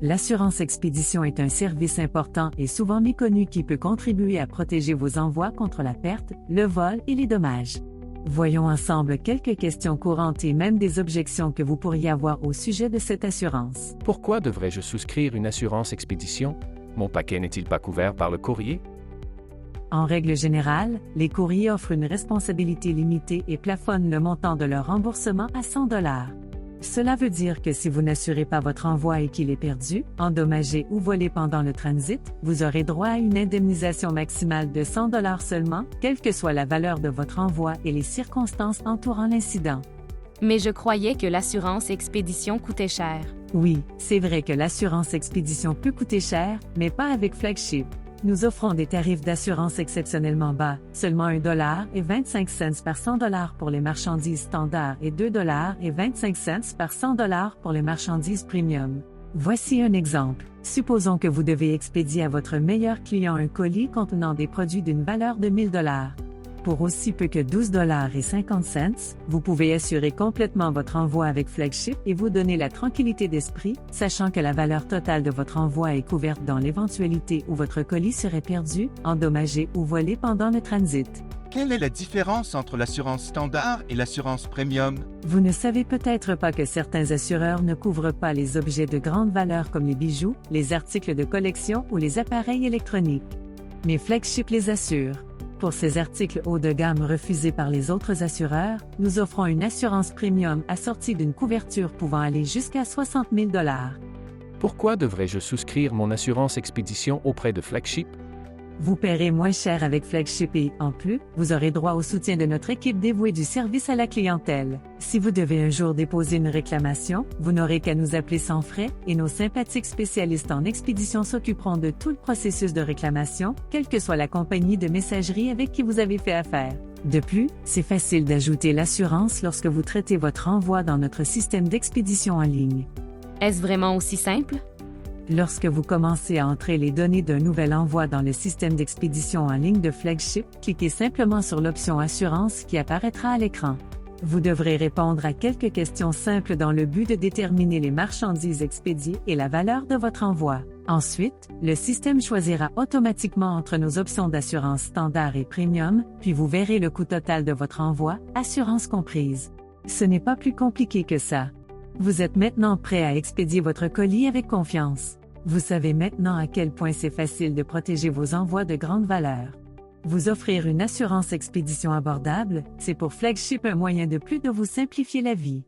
L'assurance expédition est un service important et souvent méconnu qui peut contribuer à protéger vos envois contre la perte, le vol et les dommages. Voyons ensemble quelques questions courantes et même des objections que vous pourriez avoir au sujet de cette assurance. Pourquoi devrais-je souscrire une assurance expédition? Mon paquet n'est-il pas couvert par le courrier? En règle générale, les courriers offrent une responsabilité limitée et plafonnent le montant de leur remboursement à 100 $. Cela veut dire que si vous n'assurez pas votre envoi et qu'il est perdu, endommagé ou volé pendant le transit, vous aurez droit à une indemnisation maximale de 100 $ seulement, quelle que soit la valeur de votre envoi et les circonstances entourant l'incident. Mais je croyais que l'assurance expédition coûtait cher. Oui, c'est vrai que l'assurance expédition peut coûter cher, mais pas avec Flagship. Nous offrons des tarifs d'assurance exceptionnellement bas, seulement 1 $ et 25 cents par 100 $ pour les marchandises standards et 2 $ et 25 cents par 100 $ pour les marchandises premium. Voici un exemple. Supposons que vous devez expédier à votre meilleur client un colis contenant des produits d'une valeur de 1000 $. Pour aussi peu que 12 $ et 50 cents, vous pouvez assurer complètement votre envoi avec Flagship et vous donner la tranquillité d'esprit, sachant que la valeur totale de votre envoi est couverte dans l'éventualité où votre colis serait perdu, endommagé ou volé pendant le transit. Quelle est la différence entre l'assurance standard et l'assurance premium? Vous ne savez peut-être pas que certains assureurs ne couvrent pas les objets de grande valeur comme les bijoux, les articles de collection ou les appareils électroniques. Mais Flagship les assure. Pour ces articles haut de gamme refusés par les autres assureurs, nous offrons une assurance premium assortie d'une couverture pouvant aller jusqu'à 60 000 $. Pourquoi devrais-je souscrire mon assurance expédition auprès de Flagship? Vous paierez moins cher avec Flagship et, en plus, vous aurez droit au soutien de notre équipe dévouée du service à la clientèle. Si vous devez un jour déposer une réclamation, vous n'aurez qu'à nous appeler sans frais et nos sympathiques spécialistes en expédition s'occuperont de tout le processus de réclamation, quelle que soit la compagnie de messagerie avec qui vous avez fait affaire. De plus, c'est facile d'ajouter l'assurance lorsque vous traitez votre envoi dans notre système d'expédition en ligne. Est-ce vraiment aussi simple? Lorsque vous commencez à entrer les données d'un nouvel envoi dans le système d'expédition en ligne de Flagship, cliquez simplement sur l'option Assurance qui apparaîtra à l'écran. Vous devrez répondre à quelques questions simples dans le but de déterminer les marchandises expédiées et la valeur de votre envoi. Ensuite, le système choisira automatiquement entre nos options d'assurance standard et premium, puis vous verrez le coût total de votre envoi, assurance comprise. Ce n'est pas plus compliqué que ça. Vous êtes maintenant prêt à expédier votre colis avec confiance. Vous savez maintenant à quel point c'est facile de protéger vos envois de grande valeur. Vous offrir une assurance expédition abordable, c'est pour Flagship un moyen de plus de vous simplifier la vie.